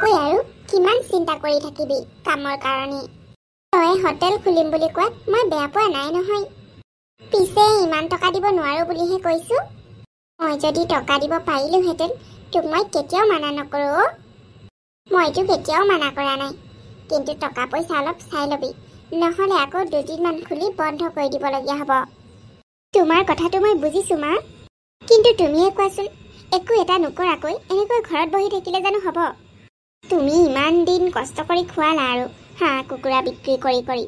ঐ আৰু কিমান চিন্তা কৰি থাকিবি কামৰ কাৰণে তই হোটেল খুলিম বুলি কোৱাত মই বেয়া পোৱা নাই নহয় পিছে ইমান টকা দিব নোৱাৰো বুলিহে কৈছো মই যদি টকা দিব পাৰিলোহেঁতেন তোক মই কেতিয়াও মানা নকৰো মইতো কেতিয়াও মানা কৰা নাই কিন্তু টকা পইচা অলপ চাই ল'বি নহ'লে আকৌ দুদিনমান খুলি বন্ধ কৰি দিবলগীয়া হ'ব তোমাৰ কথাটো মই বুজিছো মা কিন্তু তুমিয়ে কোৱাচোন একো এটা নকৰাকৈ এনেকৈ ঘৰত বহি থাকিলে জানো হ'ব তুমি ইমান দিন কষ্ট কৰি খোৱালা আৰু হাঁহ কুকুৰা বিক্ৰী কৰি কৰি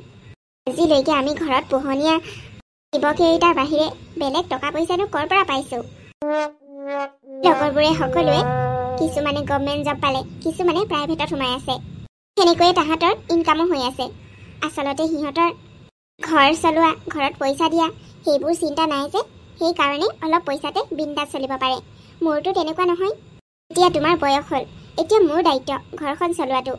আজিলৈকে আমি ঘৰত পোহনীয়া জীৱকেইটাৰ বাহিৰে বেলেগ টকা পইচানো ক'ৰ পৰা পাইছোঁ লগৰবোৰে সকলোৱে কিছুমানে গভৰ্ণমেণ্ট জব পালে কিছুমানে প্ৰাইভেটত সোমাই আছে সেনেকৈয়ে তাহাঁতৰ ইনকামো হৈ আছে আচলতে সিহঁতৰ ঘৰ চলোৱা ঘৰত পইচা দিয়া সেইবোৰ চিন্তা নাই যে সেইকাৰণে অলপ পইচাতে বিন্দাছ চলিব পাৰে মোৰতো তেনেকুৱা নহয় এতিয়া তোমাৰ বয়স হ'ল এতিয়া মোৰ দায়িত্ব ঘৰখন চলোৱাটো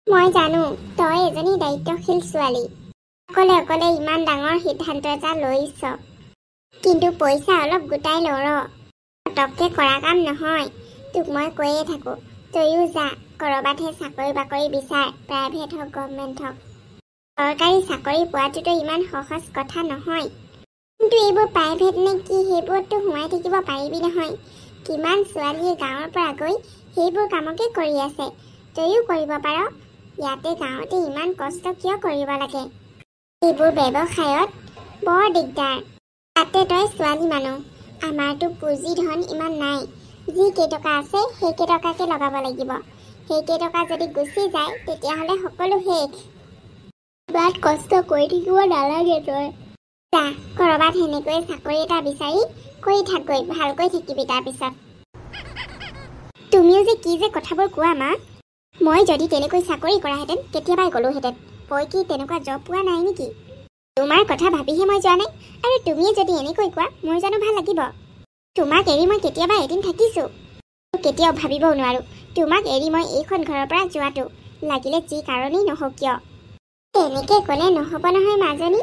মই জানো তই এজনী দায়িত্বশীল ছোৱালী অকলে অকলে ইমান ডাঙৰ সিদ্ধান্ত এটা লৈছ কিন্তু পইচা অলপ গোটাই ল পটককে কৰা কাম নহয় তোক মই কৈয়ে থাকোঁ তয়ো যা ক'ৰবাতহে চাকৰি বাকৰি বিচাৰ প্ৰাইভেট হওক গভৰ্ণমেণ্ট হওক চৰকাৰী চাকৰি পোৱাটোতো ইমান সহজ কথা নহয় কিন্তু এইবোৰ প্ৰাইভেট নে কি সেইবোৰতো সোমাই থাকিব পাৰিবি নহয় কিমান ছোৱালীয়ে গাঁৱৰ পৰা গৈ সেইবোৰ কামকে কৰি আছে তয়ো কৰিব পাৰ ইয়াতে গাঁৱতে ইমান কষ্ট কিয় কৰিব লাগে এইবোৰ ব্যৱসায়ত বৰ দিগদাৰ তাতে তই ছোৱালী মানুহ আমাৰতো পুঁজি ধন ইমান নাই যি কেইটকা আছে সেই কেইটকাকে লগাব লাগিব সেই কেইটকা যদি গুচি যায় তেতিয়াহ'লে সকলো শেষ বাট কষ্ট কৰি থাকিব নালাগে তই যা ক'ৰবাত সেনেকৈ চাকৰি এটা বিচাৰি কৰি থাকগৈ ভালকৈ থাকিবি তাৰপিছত তুমিও যে কি যে কথাবোৰ কোৱা মা মই যদি তেনেকৈ চাকৰি কৰাহেঁতেন কেতিয়াবাই গ'লোহেঁতেন তই কি তেনেকুৱা জব পোৱা নাই নেকি তোমাৰ কথা ভাবিহে মই যোৱা নাই আৰু তুমিয়ে যদি এনেকৈ কোৱা মোৰ জানো ভাল লাগিব তোমাক এৰি মই কেতিয়াবা এদিন থাকিছোঁ কেতিয়াও ভাবিবও নোৱাৰোঁ তোমাক এৰি মই এইখন ঘৰৰ পৰা যোৱাটো লাগিলে যি কাৰণেই নহওক কিয় তেনেকৈ ক'লে নহ'ব নহয় মাজনী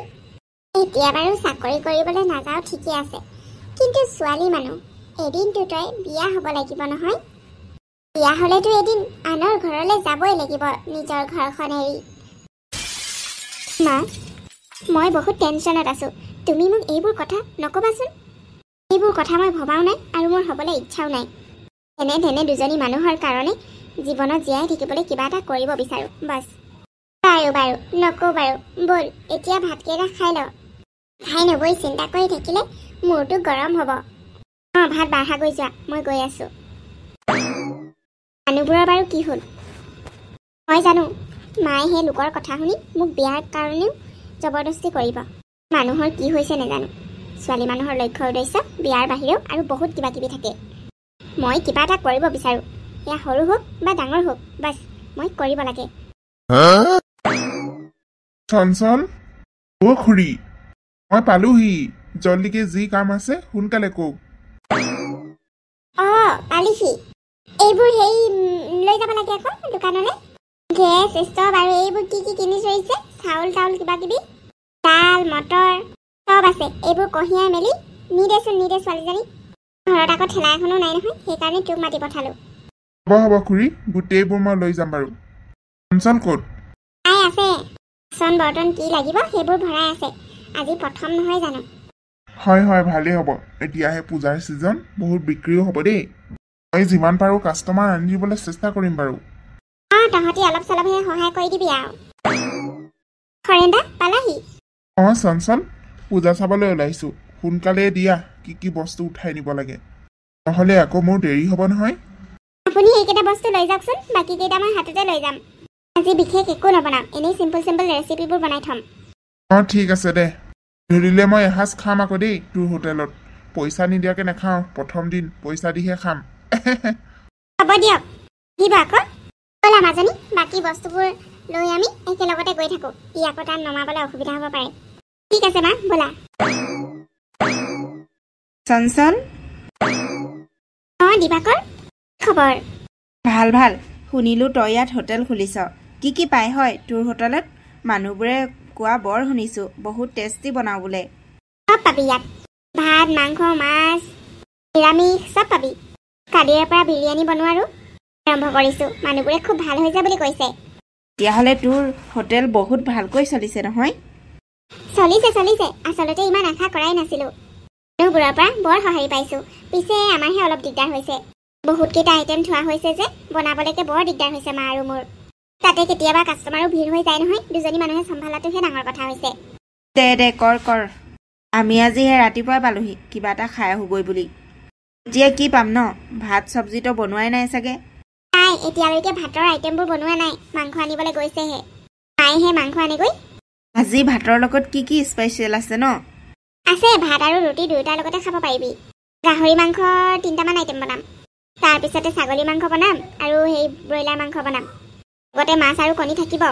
এতিয়া বাৰু চাকৰি কৰিবলৈ নাযাওঁ ঠিকে আছে কিন্তু ছোৱালী মানুহ এদিনতো তই বিয়া হ'ব লাগিব নহয় বিয়া হ'লেতো এদিন আনৰ ঘৰলৈ যাবই লাগিব নিজৰ ঘৰখন এৰি মা মই বহুত টেনশ্যনত আছোঁ তুমি মোক এইবোৰ কথা নক'বাচোন এইবোৰ কথা মই ভবাও নাই আৰু মোৰ হ'বলৈ ইচ্ছাও নাই এনেধৰণে দুজনী মানুহৰ কাৰণে জীৱনত জীয়াই থাকিবলৈ কিবা এটা কৰিব বিচাৰোঁ বাছ বাৰু বাৰু নকওঁ বাৰু ব'ল এতিয়া ভাতকেইটা খাই ল খাই নগৈ চিন্তা কৰি থাকিলে মূৰটো গৰম হ'ব অঁ ভাত বাঢ়াগৈ যোৱা মই গৈ আছোঁ মানুহবোৰৰ বাৰু কি হ'ল মই জানো মায়ে সেই লোকৰ কথা শুনি মোক বিয়াৰ কাৰণেও জবৰদস্তি কৰিব মানুহৰ কি হৈছে নাজানো ছোৱালী মানুহৰ লক্ষ্য উদ্দেশ্য বিয়াৰ বাহিৰেও আৰু বহুত কিবা কিবি থাকে মই কিবা এটা কৰিব বিচাৰোঁ সেয়া সৰু হওক বা ডাঙৰ হওক বাছ মই কৰিব লাগে চঞ্চল অ খুৰী মই পালোহি জলদিকে যি কাম আছে সোনকালে কওক অঁ পালিহি এইবোৰ সেই লৈ যাব লাগে আকৌ দোকানলৈ গেছ ষ্টভ আৰু এইবোৰ কি কি কিনি থৈছে চাউল তাউল কিবা কিবি দাল মটৰ চব আছে এইবোৰ কঢ়িয়াই মেলি নিদে ছোৱালীজনী ঘৰত আকৌ ঠেলা এখনো নাই নহয় সেইকাৰণে তোক মাতি পঠালোঁ হ'ব খুৰী গোটেইবোৰ মই লৈ যাম বাৰু চঞ্চল ক'ত আছে বাচন বৰ্তন কি লাগিব সেইবোৰ ভৰাই আছে আজি প্ৰথম নহয় জানো হয় হয় ভালেই হ'ব এতিয়াহে পূজাৰ ছিজন বহুত বিক্ৰীও হ'ব দেই মই যিমান পাৰোঁ কাষ্টমাৰ আনি দিবলৈ চেষ্টা কৰিম বাৰু অঁ তহঁতি অলপ চলপহে সহায় কৰি দিবি আৰু খৰেন্দা পালাহি অঁ চঞ্চল পূজা চাবলৈ ওলাইছোঁ সোনকালে দিয়া কি কি বস্তু উঠাই নিব লাগে নহ'লে আকৌ মোৰ দেৰি হ'ব নহয় আপুনি এইকেইটা বস্তু লৈ যাওকচোন বাকীকেইটা মই হাততে লৈ যাম আজি বিশেষ একো নবনাম এনেই চিম্পল ৰেচিপিবোৰ বনাই থ'ম অঁ ঠিক আছে দে ধৰিলে মই এসাঁজ খাম আকৌ দেই তোৰ হোটেলত পইচা নিদিয়াকৈ নাখাওঁ প্ৰথম দিন পইচা দিহে খাম হ'ব দিয়ক আহিব আকৌ ব'লা মাজনী বাকী বস্তুবোৰ লৈ আমি একেলগতে গৈ থাকোঁ ই আকৌ তাত নমাবলৈ অসুবিধা হ'ব পাৰে ঠিক আছে মা ব'লা চঞ্চল অঁ দিবাকৰ খবৰ ভাল ভাল শুনিলোঁ তই ইয়াত হোটেল খুলিছ কি কি পায় হয় তোৰ হোটেলত মানুহবোৰে কোৱা বৰ শুনিছোঁ বহুত টেষ্টি বনাওঁ বোলে চব পাবি ইয়াত ভাত মাংস মাছ নিৰামিষ চব পাবি কালিৰে পৰা বিৰিয়ানী বনোৱা আৰু আৰম্ভ কৰিছোঁ। মানুহবোৰে খুব ভাল হৈছে বুলি কৈছে। তেতিয়াহ'লে তোৰ হোটেল বহুত ভালকৈ চলিছে নহয়? চলিছে চলিছে। আচলতে ইমান আশা কৰাই নাছিলোঁ। মানুহবোৰৰ পৰা বৰ সঁহাৰি পাইছোঁ। পিছে আমাৰহে অলপ দিগদাৰ হৈছে। বহুতকেইটা আইটেম থোৱা হৈছে যে বনাবলৈকে বৰ দিগদাৰ হৈছে মা আৰু মোৰ। তাতে কেতিয়াবা কাষ্টমাৰো ভিৰ হৈ যায় নহয়। দুজনী মানুহে চম্ভালাটোহে ডাঙৰ কথা হৈছে। দে কৰ। আমি আজি ৰাতিপুৱাই পালোহি কিবা এটা খাই আহোগৈ বুলি। এতিয়া কি পাম ন? ভাত চব্জিটো বনোৱাই নাই চাগে? নাই, এতিয়ালৈকে ভাতৰ আইটেমবোৰ বনোৱা নাই। মাংস আনিবলৈ গৈছেহে। মায়েহে মাংস আনেগৈ। আজি ভাতৰ লগত কি স্পেচিয়েল আছে ন? আছে, ভাত আৰু ৰুটি দুয়োটাৰ লগতে খাব পাৰিবি। গাহৰি মাংস 3টামান আইটেম বনাম। তাৰপিছতে ছাগলী মাংস বনাম আৰু ব্ৰইলাৰ মাংস বনাম। লগতে মাছ আৰু কণী থাকিব।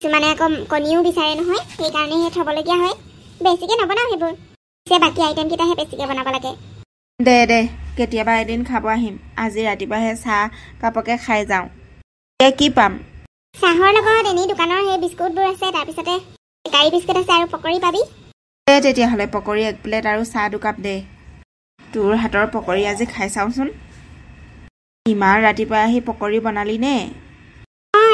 কিছুমানে আকৌ কণীও বিচাৰে নহয়, সেইকাৰণেহে থ'বলগীয়া হয়। বেছিকৈ নবনাওঁ সেইবোৰ। পিছে বাকী আইটেমকেইটাহে বেছিকৈ বনাব লাগে। দে কেতিয়াবা এদিন খাব আহিম। আজি ৰাতিপুৱাহে চাহ কাপকে খাই যাওঁ। এতিয়া কি পাম? চাহৰ লগত এনেই দোকানৰ বিস্কুটবোৰ আছে। তাৰপিছতে গাড়ী বিস্কুট আছে আৰু পকৰি পাবি। দে তেতিয়াহ'লে পকৰি 1 প্লেট আৰু চাহ 2 কাপ দে। তোৰ হাতৰ পকৰি আজি খাই চাওঁচোন। ইমান ৰাতিপুৱা আহি পকৰি বনালি নে?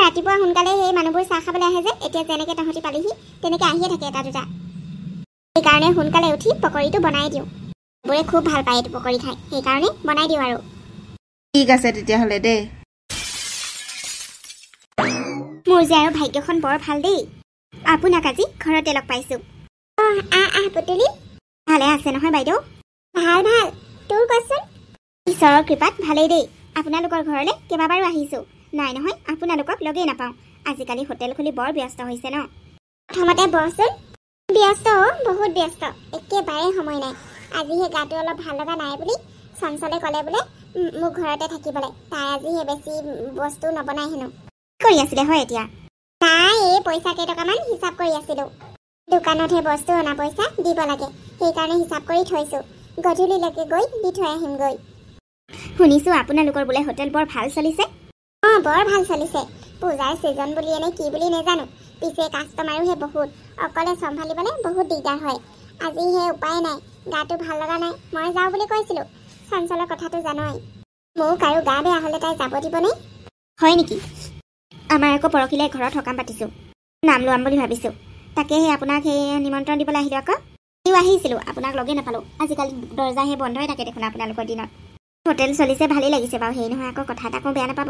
ৰাতিপুৱা সোনকালে মানুহবোৰ চাহ খাবলৈ আহে যে। এতিয়া যেনেকৈ তহঁতি পালিহি তেনেকৈ আহিয়ে থাকে এটা দুটা। সেইকাৰণে সোনকালে উঠি পকৰিটো বনাই দিওঁ। বোৰে খুব ভাল পায় এইটো পকৰি খাই, সেইকাৰণে বনাই দিওঁ আৰু। ঠিক আছে তেতিয়াহ'লে দে। মোৰ যে আৰু ভাগ্যখন বৰ ভাল দেই। আপোনাক আজি ঘৰতে লগ পাইছোঁ। পুতুলি ভালে আছে নহয় বাইদেউ? ভাল। তোৰ কচোন? ঈশ্বৰৰ কৃপাত ভালেই দেই। আপোনালোকৰ ঘৰলৈ কেইবাবাৰো আহিছোঁ। নাই নহয়, আপোনালোকক লগেই নাপাওঁ। আজিকালি হোটেল খুলি বৰ ব্যস্ত হৈছে ন? প্ৰথমতে বহচোন। ব্যস্ত বহুত ব্যস্ত, একেবাৰে সময় নাই। আজিহে গাটো অলপ ভাল লগা নাই বুলি চঞ্চলে ক'লে বোলে মোক ঘৰতে থাকিবলৈ। তাই আজিহে বেছি বস্তু নবনাই হেনো। কি কৰি আছিলে হয় এতিয়া? নাই, এই পইচা কেইটকামান হিচাপ কৰি আছিলোঁ। দোকানতহে বস্তু অনা পইচা দিব লাগে, সেইকাৰণে হিচাপ কৰি থৈছোঁ। গধূলিলৈকে গৈ দি থৈ আহিমগৈ। শুনিছোঁ আপোনালোকৰ বোলে হোটেল বৰ ভাল চলিছে? বৰ ভাল চলিছে। পূজাৰ ছিজন বুলি এনে কি বুলি নেজানো। পিছে কাষ্টমাৰোহে বহুত। অকলে চম্ভালিবলৈ বহুত দিগদাৰ হয়। আজি উপায় নাই, গাটো ভাল লগা নাই। মই যাওঁ বুলি কৈছিলোঁ। চঞ্চলৰ কথাটো জানই। মোক আৰু গা বেয়া হ'লে তাই যাব দিবনে? হয় নেকি? আমাৰ আকৌ পৰহিলৈ ঘৰত সকাম পাতিছোঁ। নাম লোৱাম বুলি ভাবিছোঁ। তাকেহে আপোনাক নিমন্ত্ৰণ দিবলৈ আহিলোঁ আকৌ। সিও আহিছিলোঁ, আপোনাক লগেই নাপালোঁ। আজিকালি দৰ্জা বন্ধই থাকে দেখোন আপোনালোকৰ দিনত। হোটেল চলিছে ভালেই লাগিছে বাৰু। হেৰি নহয় আকৌ কথা এটা আকৌ বেয়া নাপাব।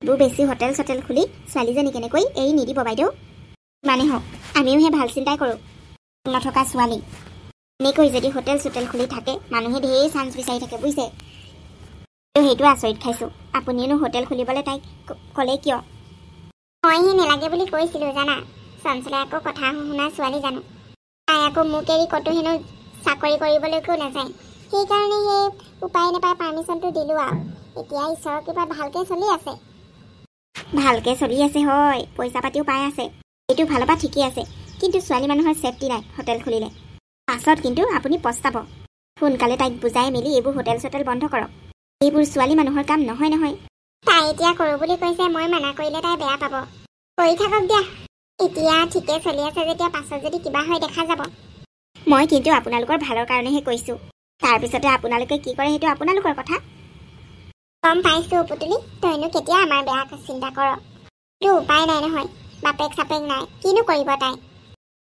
বোৰ বেছি হোটেল চটেল খুলি ছোৱালীজনী কেনেকৈ এৰি নিদিব বাইদেউ। মানে হওক, আমিও ভাল চিন্তাই কৰোঁ। নথকা ছোৱালী এনেকৈ যদি হোটেল চোটেল খুলি থাকে মানুহে ঢেৰ চান্স বিচাৰি থাকে বুজিছে। সেইটো আচৰিত খাইছোঁ। আপুনিনো হোটেল খুলিবলৈ তাইক ক'লে কিয়? মইহে নেলাগে বুলি কৈছিলোঁ জানা। চঞ্চলে আকৌ কথা শুনা ছোৱালী জানো। তাই আকৌ মোক এৰি ক'তো হেনো চাকৰি কৰিবলৈকো নাযায়। সেইকাৰণে উপায় নাপাই পাৰ্মিশ্যনটো দিলোঁ আৰু। এতিয়া ঈশ্বৰৰ কৃপাত ভালকৈ চলি আছে। ভালকৈ চলি আছে হয়, পইচা পাতিও পাই আছে। এইটো ফালৰ পৰা ঠিকেই আছে। কিন্তু ছোৱালী মানুহৰ ছেফটি নাই হোটেল খুলিলে। পাছত কিন্তু আপুনি পস্তাব। সোনকালে তাইক বুজাই মেলি এইবোৰ হোটেল চটেল বন্ধ কৰক। এইবোৰ ছোৱালী মানুহৰ কাম নহয়। তাই এতিয়া কৰোঁ বুলি কৈছে, মই মানা কৰিলে তাই বেয়া পাব। কৰি থাকক দিয়া। এতিয়া ঠিকে চলি আছে যেতিয়া পাছত যদি কিবা হয় দেখা যাব। মই কিন্তু আপোনালোকৰ ভালৰ কাৰণেহে কৈছোঁ। তাৰপিছতে আপোনালোকে কি কৰে সেইটো আপোনালোকৰ কথা। গম পাইছোঁ পুতুলি, তইনো কেতিয়া আমাৰ বেয়া চিন্তা কৰ। কিন্তু উপায় নাই নহয়, বাপেক চাপেক নাই, কিনো কৰিব তাই।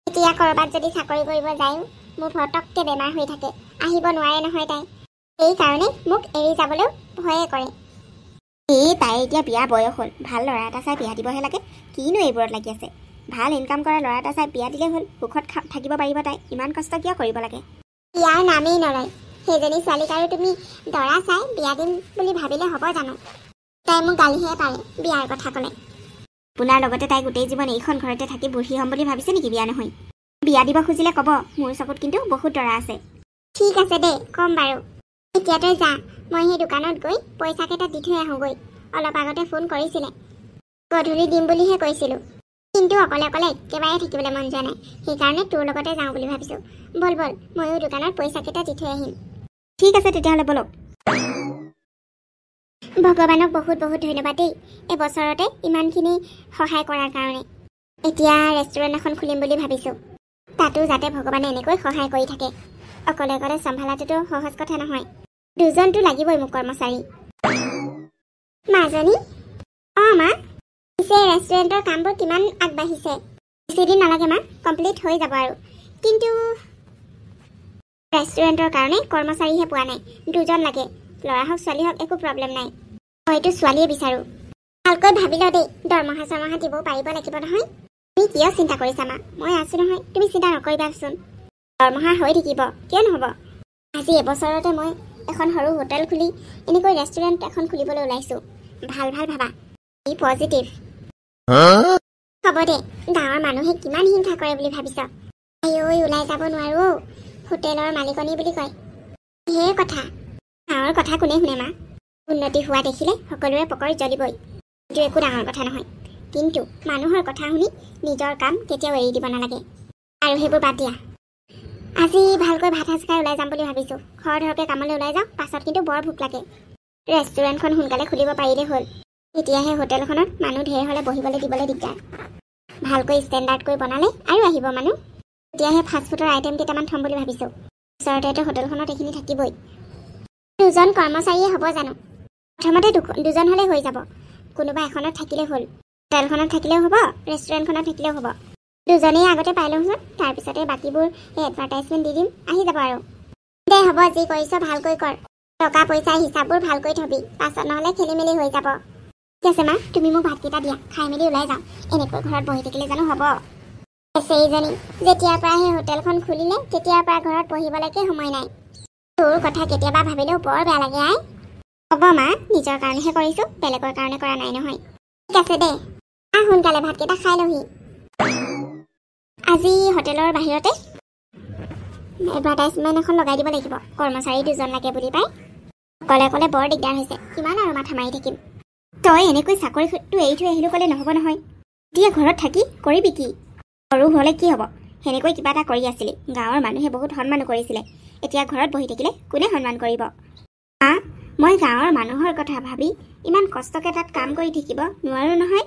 এতিয়া ক'ৰবাত যদি চাকৰি কৰিব যায়ো মোৰ ফটককৈ বেমাৰ হৈ থাকে, আহিব নোৱাৰে নহয় তাই। সেইকাৰণে মোক এৰি যাবলৈও ভয়ে কৰে। তাই এতিয়া বিয়া বয়স হ'ল, ভাল ল'ৰা এটা চাই বিয়া দিবহে লাগে। কিনো এইবোৰত লাগি আছে? ভাল ইনকাম কৰা ল'ৰা এটা চাই বিয়া দিলে হ'ল, সুখত থাকিব পাৰিব তাই। ইমান কষ্ট কিয় কৰিব লাগে? বিয়াৰ নামেই নলয়। সেইজনী ছোৱালীক আৰু তুমি দৰা চাই বিয়া দিম বুলি ভাবিলে হ'ব জানো? তাই মোক গালিহে পাৰে বিয়াৰ কথা ক'লে। আপোনাৰ লগতে তাই গোটেই জীৱন এইখন ঘৰতে থাকি বুঢ়ী হ'ম বুলি ভাবিছে নেকি? বিয়া নহয়। বিয়া দিব খুজিলে ক'ব, মোৰ চকুত কিন্তু বহুত দৰা আছে। ঠিক আছে দেই, ক'ম বাৰু। এতিয়া তই যা, মই দোকানত গৈ পইচাকেইটা দি থৈ আহোঁগৈ। অলপ আগতে ফোন কৰিছিলে। গধূলি দিম বুলিহে কৈছিলোঁ, কিন্তু অকলে একেবাৰে থাকিবলৈ মন যোৱা নাই। সেইকাৰণে তোৰ লগতে যাওঁ বুলি ভাবিছোঁ। বল ময়ো দোকানত পইচাকেইটা দি থৈ আহিম। ঠিক আছে তেতিয়াহ'লে বলক। ভগৱানক বহুত ধন্যবাদ দেই, এবছৰতে ইমানখিনি সহায় কৰাৰ কাৰণে। এতিয়া ৰেষ্টুৰেণ্ট এখন খুলিম বুলি ভাবিছোঁ। তাতো যাতে ভগৱানে এনেকৈ সহায় কৰি থাকে। অকলে চম্ভালাটোতো সহজ কথা নহয়। দুজনটো লাগিবই মোক কৰ্মচাৰী। মাজনী ৰেষ্টুৰেণ্টৰ কামবোৰ কিমান আগবাঢ়িছে। বেছিদিন নালাগে মা, কমপ্লিট হৈ যাব আৰু। কিন্তু ৰেষ্টুৰেণ্টৰ কাৰণে কৰ্মচাৰীহে পোৱা নাই, 2জন লাগে। ল'ৰা হওক ছোৱালী হওক একো প্ৰব্লেম নাই, হয়তো ছোৱালীয়ে বিচাৰোঁ। ভালকৈ ভাবি ল দেই, দৰমহা চৰমহা দিব পাৰিব লাগিব নহয়। তুমি কিয় চিন্তা কৰিছা মা, মই আছোঁ নহয়, তুমি চিন্তা নকৰিবাচোন। দৰমহা হৈ থাকিব, কিয় নহ'ব। আজি এবছৰতে মই এখন সৰু হোটেল খুলি এনেকৈ ৰেষ্টুৰেণ্ট এখন খুলিবলৈ ওলাইছোঁ। ভাল ভাল ভাবা, ই পজিটিভ। হ'ব দে, গাঁৱৰ মানুহে কিমান হিংসা কৰে বুলি ভাবিছ। আইঐ ওলাই যাব নোৱাৰো, হোটেলৰ মালিকনী বুলি কয়। সেয়ে কথা, গাঁৱৰ কথা কোনে শুনে মা। উন্নতি হোৱা দেখিলে সকলোৰে পকৰি জ্বলিবই, এইটো একো ডাঙৰ কথা নহয়। কিন্তু মানুহৰ কথা শুনি নিজৰ কাম কেতিয়াও এৰি দিব নালাগে। আৰু সেইবোৰ বাদ দিয়া, আজি ভালকৈ ভাত সাজ খাই ওলাই যাম বুলি ভাবিছোঁ। খৰ ধৰকৈ কামলৈ ওলাই যাওঁ, পাছত কিন্তু বৰ ভোক লাগে। ৰেষ্টুৰেণ্টখন সোনকালে খুলিব পাৰিলে হ'ল, তেতিয়াহে হোটেলখনত মানুহ ঢেৰ হ'লে বহিবলৈ দিবলৈ দিগদাৰ। ভালকৈ ষ্টেণ্ডাৰ্ডকৈ বনালে আৰু আহিব মানুহ, তেতিয়াহে ফাষ্টফুডৰ আইটেম কেইটামান থ'ম বুলি ভাবিছোঁ। ওচৰতেতো হোটেলখনত এইখিনি থাকিবই। 2জন কৰ্মচাৰীয়ে হ'ব জানো? প্ৰথমতে 2জন হ'লে হৈ যাব। কোনোবা এখনত থাকিলে হ'ল, হোটেলখনত থাকিলেও হ'ব, ৰেষ্টুৰেণ্টখনত থাকিলেও হ'ব। 2জনেই আগতে পাই লওঁচোন, তাৰপিছতে বাকীবোৰ এই এডভাৰটাইজমেণ্ট দি দিম, আহি যাব আৰু। দে হ'ব, যি কৰিছ ভালকৈ কৰ। টকা পইচাৰ হিচাপবোৰ ভালকৈ থবি, পাছত নহ'লে খেলি মেলি হৈ যাব। ঠিক আছে মা, তুমি মোক ভাতকেইটা দিয়া, খাই মেলি ওলাই যাওঁ। এনেকৈ ঘৰত বহি থাকিলে জানো হ'ব? এইজনী যেতিয়াৰ পৰা সেই হোটেলখন খুলিলে তেতিয়াৰ পৰা ঘৰত বহিবলৈকে সময় নাই। তোৰ কথা কেতিয়াবা ভাবিলেও বৰ বেয়া লাগে আই। হ'ব মা, নিজৰ কাৰণেহে কৰিছোঁ, বেলেগৰ কাৰণে কৰা নাই নহয়। ঠিক আছে দে, সোনকালে ভাতকেইটা খাই লহি। আজি হোটেলৰ বাহিৰতে এডভাৰটাইজমেণ্ট এখন লগাই দিব লাগিব, কৰ্মচাৰী 2জন লাগে বুলি পাই। অকলে অকলে বৰ দিগদাৰ হৈছে, কিমান আৰু মাথা মাৰি থাকিম। তই এনেকৈ চাকৰিটো এৰি থৈ আহিলোঁ ক'লে নহ'ব নহয়। এতিয়া ঘৰত থাকি কৰিবি কি? সৰু হ'লে কি হ'ব, সেনেকৈ কিবা এটা কৰি আছিলি, গাঁৱৰ মানুহে বহুত সন্মান কৰিছিলে। এতিয়া ঘৰত বহি থাকিলে কোনে সন্মান কৰিব? মই গাঁৱৰ মানুহৰ কথা ভাবি ইমান কষ্টকৈ তাত কাম কৰি থাকিব নোৱাৰোঁ নহয়।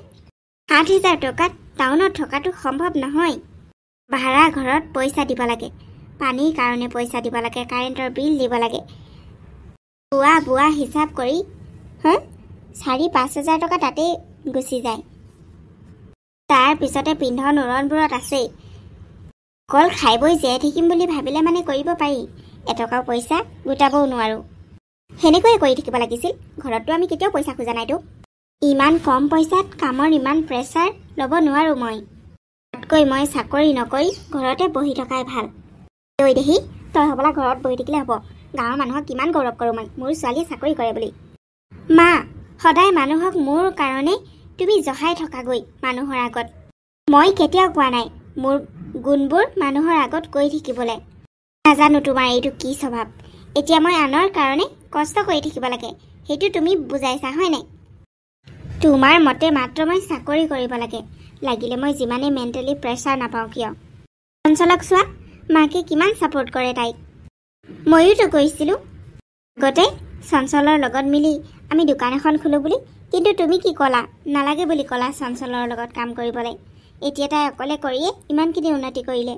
7,000 টকাত টাউনত থকাটো সম্ভৱ নহয়। ভাড়া ঘৰত পইচা দিব লাগে, পানীৰ কাৰণে পইচা দিব লাগে, কাৰেণ্টৰ বিল দিব লাগে। খোৱা বোৱা হিচাপ কৰি 4-5 হাজাৰ টকা তাতেই গুচি যায়। তাৰ পিছতে পিন্ধন উৰণবোৰত আছেই। অকল খাই বৈ জীয়াই থাকিম বুলি ভাবিলে মানে কৰিব পাৰি, এটকাও পইচা গোটাবও নোৱাৰোঁ। সেনেকৈয়ে কৰি থাকিব লাগিছিল, ঘৰততো আমি কেতিয়াও পইচা খোজা নাইতো। ইমান কম পইচাত কামৰ ইমান প্ৰেছাৰ ল'ব নোৱাৰোঁ মই। তাতকৈ মই চাকৰি নকৰি ঘৰতে বহি থকাই ভাল। ঐ দেহি, তই হ'বলা ঘৰত বহি থাকিলে হ'ব। গাঁৱৰ মানুহক কিমান গৌৰৱ কৰোঁ মই, মোৰ ছোৱালীয়ে চাকৰি কৰে বুলি। মা, সদায় মানুহক মোৰ কাৰণে তুমি জহাই থকাগৈ মানুহৰ আগত। মই কেতিয়াও কোৱা নাই মোৰ গুণবোৰ মানুহৰ আগত কৈ থাকিবলৈ। নাজানো তোমাৰ এইটো কি স্বভাৱ। এতিয়া মই আনৰ কাৰণে কষ্ট কৰি থাকিব লাগে, সেইটো তুমি বুজাইছা হয়নে? তোমাৰ মতে মাত্ৰ মই চাকৰি কৰিব লাগে, লাগিলে মই যিমানেই মেণ্টেলি প্ৰেছাৰ নাপাওঁ কিয়। চঞ্চলক চোৱা, মাকে কিমান ছাপোৰ্ট কৰে তাইক। ময়োতো কৈছিলোঁ আগতে চঞ্চলৰ লগত মিলি আমি দোকান এখন খোলোঁ বুলি, কিন্তু তুমি কি ক'লা? নালাগে বুলি ক'লা চঞ্চলৰ লগত কাম কৰিবলৈ। এতিয়া তাই অকলে কৰিয়ে ইমানখিনি উন্নতি কৰিলে।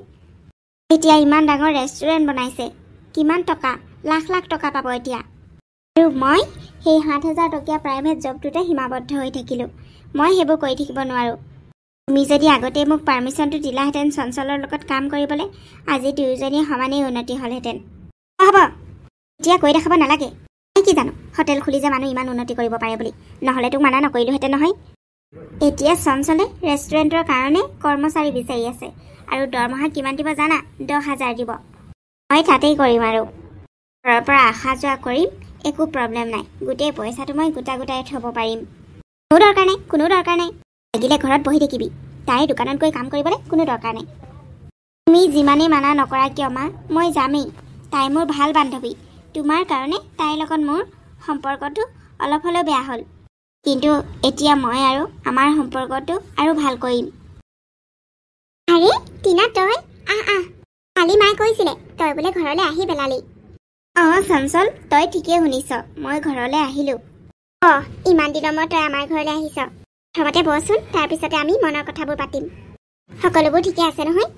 এতিয়া ইমান ডাঙৰ ৰেষ্টুৰেণ্ট বনাইছে, কিমান টকা, লাখ লাখ টকা পাব এতিয়া। আৰু মই সেই 7,000 টকীয়া প্ৰাইভেট জবটোতে সীমাবদ্ধ হৈ থাকিলোঁ। মই সেইবোৰ কৰি থাকিব নোৱাৰোঁ। তুমি যদি আগতেই মোক পাৰ্মিশ্যনটো দিলাহেঁতেন চঞ্চলৰ লগত কাম কৰিবলৈ, আজি 2জনীয়ে সমানেই উন্নতি হ'লহেঁতেন। হ'ব, এতিয়া কৈ দেখাব নালাগে। মই কি জানো হোটেল খুলি যে মানুহ ইমান উন্নতি কৰিব পাৰে বুলি, নহ'লে তোক মানা নকৰিলোহেঁতেন নহয়। এতিয়া চঞ্চলে ৰেষ্টুৰেণ্টৰ কাৰণে কৰ্মচাৰী বিচাৰি আছে, আৰু দৰমহা কিমান দিব জানা? 10,000 দিব। মই তাতেই কৰিম আৰু ঘৰৰ পৰা অহা যোৱা কৰিম, একো প্ৰব্লেম নাই। গোটেই পইচাটো মই গোটাই থ'ব পাৰিম। কোনো দৰকাৰ নাই। লাগিলে ঘৰত বহি থাকিবি, তাইৰ দোকানত গৈ কাম কৰিবলৈ কোনো দৰকাৰ নাই। তুমি যিমানেই মানা নকৰা কিয় মা, মই যামেই। তাই মোৰ ভাল বান্ধৱী, তোমাৰ কাৰণে তাইৰ লগত মোৰ সম্পৰ্কটো অলপ হ'লেও বেয়া হ'ল, কিন্তু এতিয়া মই আৰু আমাৰ সম্পৰ্কটো আৰু ভাল কৰিম। আৰে টিনা, তই কালি মায়ে কৈছিলে তই বোলে ঘৰলৈ আহি পেলালি। চঞ্চল, তই ঠিকেই শুনিছ, মই ঘৰলৈ আহিলোঁ। ইমান দিনৰ মূৰত তই আমাৰ ঘৰলৈ আহিছ। প্ৰথমতে বচোন, তাৰপিছতে আমি মনৰ কথাবোৰ পাতিম। সকলোবোৰ ঠিকে আছে নহয়?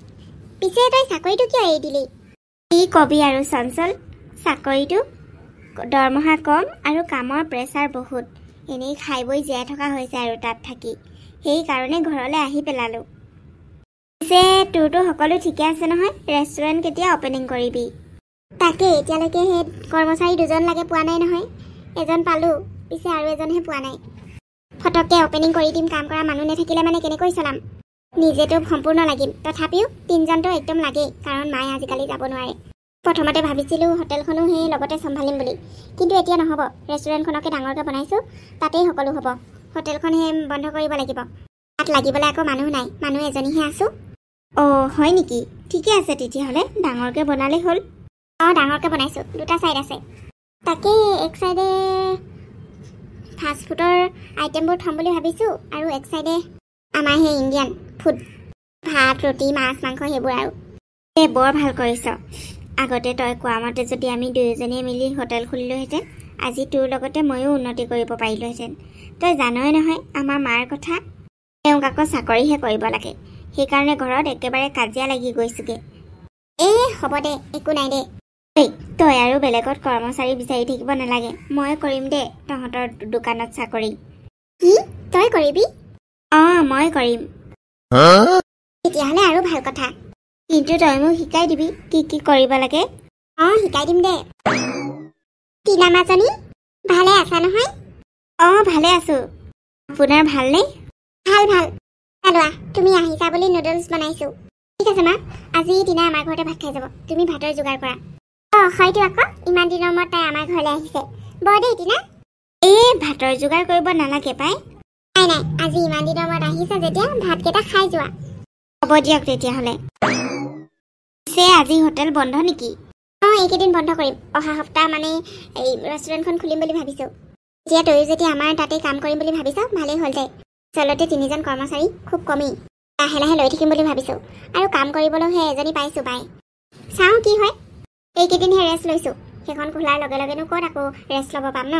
পিছে তই চাকৰিটো কিয় এৰি দিলি? কি কবি আৰু চঞ্চল, চাকৰিটো দৰমহা কম আৰু কামৰ প্ৰেছাৰ বহুত। এনেই খাই বৈ জীয়াই থকা হৈছে আৰু তাত থাকি। সেইকাৰণে ঘৰলৈ আহি পেলালোঁ। পিছে তোৰতো সকলো ঠিকে আছে নহয়? ৰেষ্টুৰেণ্ট কেতিয়া অপেনিং কৰিবি? তাকে এতিয়ালৈকে সেই কৰ্মচাৰী দুজন লাগে পোৱা নাই নহয়। এজন পালোঁ, পিছে আৰু এজনহে পোৱা নাই। ফটককৈ অপেনিং কৰি দিম, কাম কৰা মানুহ নাথাকিলে মানে কেনেকৈ চলাম? নিজেতো সম্পূৰ্ণ লাগিম, তথাপিও 3জনটো একদম লাগেই, কাৰণ মায়ে আজিকালি যাব নোৱাৰে। প্ৰথমতে ভাবিছিলোঁ হোটেলখনো সেই লগতে চম্ভালিম বুলি, কিন্তু এতিয়া নহ'ব। ৰেষ্টুৰেণ্টখনকে ডাঙৰকৈ বনাইছোঁ, তাতেই সকলো হ'ব। হোটেলখন সেই বন্ধ কৰিব লাগিব। তাত লাগিবলৈ আকৌ মানুহ নাই, মানুহ এজনীহে আছোঁ। অঁ হয় নেকি? ঠিকে আছে তেতিয়াহ'লে, ডাঙৰকৈ বনালেই হ'ল। অঁ ডাঙৰকৈ বনাইছোঁ, 2টা ছাইড আছে। তাকে এক ছাইডে ফাষ্টফুডৰ আইটেমবোৰ থ'ম বুলি ভাবিছোঁ, আৰু এক ছাইডে আমাৰ সেই ইণ্ডিয়ান ফুড, ভাত ৰুটি মাছ মাংস সেইবোৰ আৰু। বৰ ভাল কৰিছ। আগতে তই কোৱা মতে যদি আমি দুয়োজনীয়ে মিলি হোটেল খুলিলোহেঁতেন, আজি তোৰ লগতে ময়ো উন্নতি কৰিব পাৰিলোহেঁতেন। তই জানই নহয় আমাৰ মাৰ কথা, তেওঁক আকৌ চাকৰিহে কৰিব লাগে। সেইকাৰণে ঘৰত একেবাৰে কাজিয়া লাগি গৈছোগে। হ'ব দে, একো নাই দে। তই আৰু বেলেগত কৰ্মচাৰী বিচাৰি থাকিব নালাগে, মই কৰিম দে তহঁতৰ দোকানত চাকৰি। কি তই কৰিবি? অঁ মই কৰিম। তেতিয়াহ'লে আৰু ভাল কথা। কিন্তু তই মোক শিকাই দিবি কি কি কৰিব লাগে। অঁ শিকাই দিম দে। টিনা মাজনী ভালে আছা নহয়? অঁ ভালে আছোঁ। আপোনাৰ ভালনে? ভাল ভাল। লোৱা, তুমি আহিছা বুলি নুডলছ বনাইছোঁ। ঠিক আছে মা, আজি টিনা আমাৰ ঘৰতে ভাত খাই যাব। তুমি ভাতৰ যোগাৰ কৰা। অঁ হয়তো আকৌ, ইমান দিনৰ মূৰত তাই আমাৰ ঘৰলৈ আহিছে। বৰ দেই টিনা। ভাতৰ যোগাৰ কৰিব নালাগে পাই। নাই আজি ইমান দিনৰ মূৰত আহিছা যেতিয়া ভাতকেইটা খাই যোৱা। হ'ব দিয়ক তেতিয়াহ'লে। পিছে আজি হোটেল বন্ধ নেকি? অঁ এইকেইদিন বন্ধ কৰিম। অহা সপ্তাহ মানে এই ৰেষ্টুৰেণ্টখন খুলিম বুলি ভাবিছোঁ। এতিয়া তয়ো যেতিয়া আমাৰ তাতে কাম কৰিম বুলি ভাবিছ, ভালেই হ'ল দে। আচলতে 3জন কৰ্মচাৰী খুব কমেই, লাহে লাহে লৈ থাকিম বুলি ভাবিছোঁ। আৰু কাম কৰিবলৈও সেই এজনী পাইছোঁ পাই। চাওঁ কি হয়। এইকেইদিনহে ৰেষ্ট লৈছোঁ, সেইখন খোলাৰ লগে লগেনো ক'ত আকৌ ৰেষ্ট ল'ব পাম ন।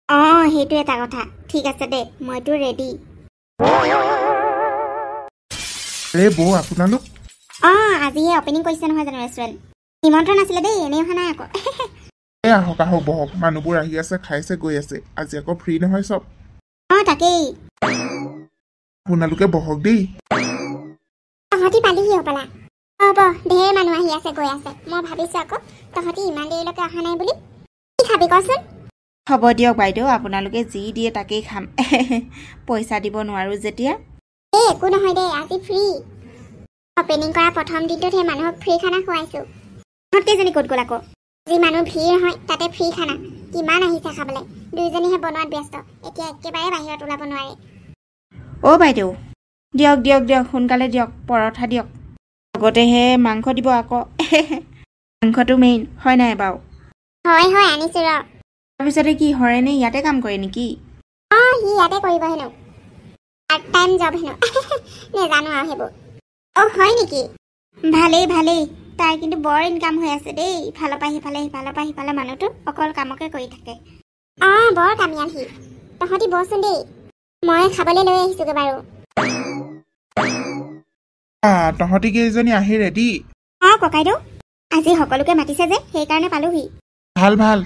অঁ সেইটো এটা কথা। ঠিক আছে দে, মইতো ৰেডি। বৌ আপোনালোক? অঁ আজিহে অপেনিং কৰিছে নহয় জানো ৰেষ্টুৰেণ্ট। নিমন্ত্ৰণ আছিলে দেই, এনেই অহা নাই আকৌ। আহক আহক বহক, মানুহবোৰ আহি আছে, খাইছে গৈ আছে। আজি আকৌ ফ্ৰী নহয় চব। অঁ তাকেই। আপোনালোকে বহক দেই। তহঁতি পালিহি হ'বলা। হ'ব, ঢেৰ মানুহ আহি আছে গৈ আছে। মই ভাবিছোঁ আকৌ তহঁতি ইমান দেৰিলৈকে অহা নাই বুলি। কি খাবি কচোন? হ'ব দিয়ক বাইদেউ, আপোনালোকে যি দিয়ে তাকেই খাম। পইচা দিব নোৱাৰোঁ যেতিয়া। একো নহয় দেই, আজি ফ্ৰী। অপেনিং কৰা প্ৰথম দিনটোত সেই মানুহক ফ্ৰী খানা খুৱাইছোঁ। তহঁতকেইজনী ক'ত গ'ল আকৌ? যি মানুহ ভিৰ হয় তাতে ফ্ৰী খানা। কিমান আহিছে খাবলৈ। দুইজনীহে বনোৱাত ব্যস্ত, এতিয়া একেবাৰে বাহিৰত ওলাব নোৱাৰে। অ' বাইদেউ, দিয়ক দিয়ক দিয়ক, সোনকালে দিয়ক, পৰঠা দিয়ক। লগতেহে মাংস দিব আকৌ। মাংসটো মেইন হয় নাই বাৰু? হয় আনিছোঁ ৰ। তাৰপিছতে কি হৰেনে ইয়াতে কাম কৰে নেকি? অঁ সি ইয়াতে কৰিব হেনো, পাৰ্ট টাইম জব হেনো। নেজানো আৰু সেইবোৰ। অঁ হয় নেকি? ভালেই। তাই কিন্তু বৰ ইনকাম হৈ আছে দেই। ইফালৰ পৰা সিফালে সিফালৰ পৰা সিফালে মানুহটো অকল কামকে কৰি থাকে। অঁ বৰ কামিয়াল সি। তহঁতি বচোন দেই, মই খাবলৈ লৈ আহিছোঁগৈ বাৰু। তহঁতি কেইজনী আহি ৰেডি? অঁ ককাইদেউ, আজি সকলোকে মাতিছে যে সেইকাৰণে পালোহি। ভাল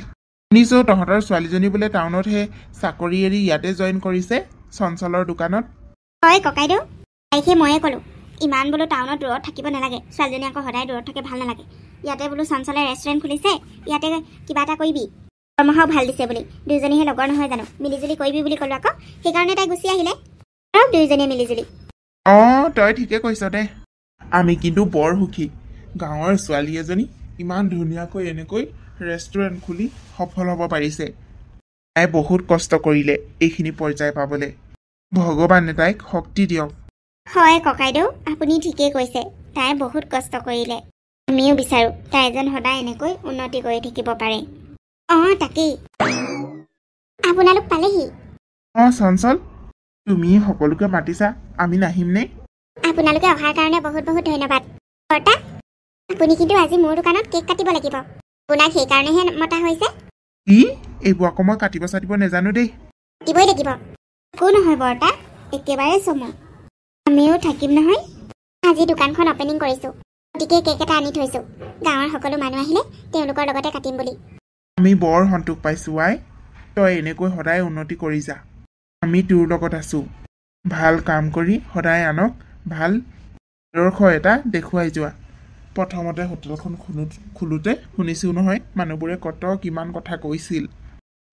শুনিছোঁ তহঁতৰ ছোৱালীজনী বোলে টাউনতহে চাকৰি এৰি ইয়াতে জইন কৰিছে, চঞ্চলৰ দোকানত। হয় ককাইদেউ, তাইকহে ময়ে ক'লোঁ। ইমান বোলো টাউনত দূৰত থাকিব নালাগে, ছোৱালীজনী আকৌ সদায় দূৰত থাকে ভাল নালাগে। ইয়াতে বোলো চঞ্চলে ৰেষ্টুৰেণ্ট খুলিছে, ইয়াতে কিবা এটা কৰিবি, দৰমহাও ভাল দিছে বুলি। দুইজনীহে লগৰ নহয় জানো, মিলিজুলি কৰিবি বুলি ক'লোঁ আকৌ, সেইকাৰণে তাই গুচি আহিলে। আৰু দুইজনীয়ে মিলিজুলি। অঁ তই ঠিকে কৈছ দে। আমি কিন্তু বৰ সুখী, গাঁৱৰ ছোৱালী এজনী ইমান ধুনীয়াকৈ এনেকৈ ৰেষ্টুৰেণ্ট খুলি সফল হ'ব পাৰিছে। তাই বহুত কষ্ট কৰিলে এইখিনি পৰ্যায় পাবলৈ। ভগৱানে তাইক শক্তি দিয়ক। হয় ককাইদেউ, আপুনি ঠিকেই কৈছে। তাই বহুত কষ্ট কৰিলে। আমিও বিচাৰোঁ তাই যেন সদায় এনেকৈ উন্নতি কৰি থাকিব পাৰে। অঁ তাকেই। আপোনালোক পালেহি? অঁ চঞ্চল, তুমি সকলোকে মাতিছা, আমি নাহিমনে? আপোনালোকে অহাৰ কাৰণে বহুত বহুত ধন্যবাদ। বৰ্তা, আপুনি কিন্তু আজি মোৰ দোকানত কেক কাটিব লাগিব। আপোনাক সেইকাৰণেহে মতা হৈছে। কি? এইবোৰ আকৌ মই কাটিব চাটিব নেজানো দেই। কাটিবই লাগিব। একো নহয় বৰ্তা, একেবাৰে চমু। আমিও থাকিম নহয়। আজি দোকানখন অপেনিং কৰিছোঁ, গতিকে কেক এটা আনি থৈছোঁ। গাঁৱৰ সকলো মানুহ আহিলে তেওঁলোকৰ লগতে কাটিম বুলি। আমি বৰ সন্তোষ পাইছোঁ আই। তই এনেকৈ সদায় উন্নতি কৰি যা, আমি তোৰ লগত আছোঁ। ভাল কাম কৰি সদায় আনক ভাল আদৰ্শ এটা দেখুৱাই যোৱা। প্ৰথমতে হোটেলখন খোলোতে শুনিছোঁ নহয়, মানুহবোৰে কিমান কথা কৈছিল।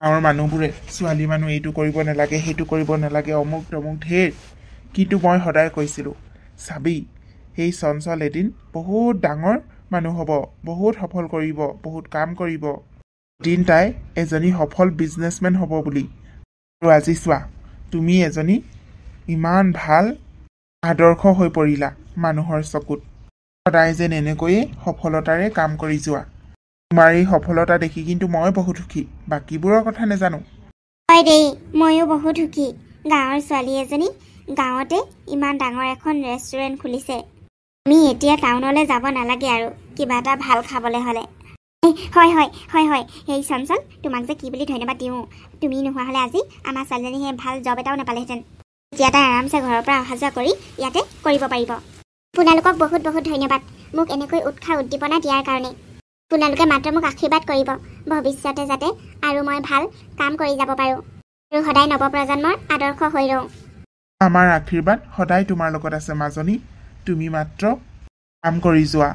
গাঁৱৰ মানুহবোৰে ছোৱালী মানুহ এইটো কৰিব নালাগে, সেইটো কৰিব নালাগে, অমুক তমুক ঢেৰ। কিন্তু মই সদায় কৈছিলোঁ, চাবি সেই চঞ্চল এদিন বহুত ডাঙৰ মানুহ হ'ব, বহুত সফল কৰিব, বহুত কাম কৰিব, এদিন তাই এজনী সফল বিজনেছমেন হ'ব বুলি। আৰু আজি চোৱা, তুমি এজনী ইমান ভাল আদৰ্শ হৈ পৰিলা মানুহৰ চকুত। সদায় যেন এনেকৈয়ে সফলতাৰে কাম কৰি যোৱা। তোমাৰ এই সফলতা দেখি কিন্তু মই বহুত সুখী, বাকীবোৰৰ কথা নাজানো। হয় দেই, ময়ো বহুত সুখী। গাঁৱৰ ছোৱালী এজনী গাঁৱতে ইমান ডাঙৰ এখন ৰেষ্টুৰেণ্ট খুলিছে। আমি এতিয়া টাউনলৈ যাব নালাগে আৰু কিবা এটা ভাল খাবলৈ হ'লে। হয় হয় হয় হয়, সেই চঞ্চল, তোমাক যে কি বুলি ধন্যবাদ দিওঁ। তুমি নোহোৱা হ'লে আজি আমাৰ ছোৱালীজনী সেই ভাল জব এটাও নাপালেহেঁতেন। এতিয়া তাই আৰামছে ঘৰৰ পৰা অহা যোৱা কৰি ইয়াতে কৰিব পাৰিব। আপোনালোকক বহুত বহুত ধন্যবাদ মোক এনেকৈ উৎসাহ উদ্দীপনা দিয়াৰ কাৰণে। আপোনালোকে মাত্ৰ মোক আশীৰ্বাদ কৰিব, ভৱিষ্যতে যাতে আৰু মই ভাল কাম কৰি যাব পাৰোঁ আৰু সদায় নৱপ্ৰজন্মৰ আদৰ্শ হৈ ৰওঁ। আমাৰ আশীৰ্বাদ সদায় তোমাৰ লগত আছে মাজনী, তুমি মাত্ৰ কাম কৰি যোৱা।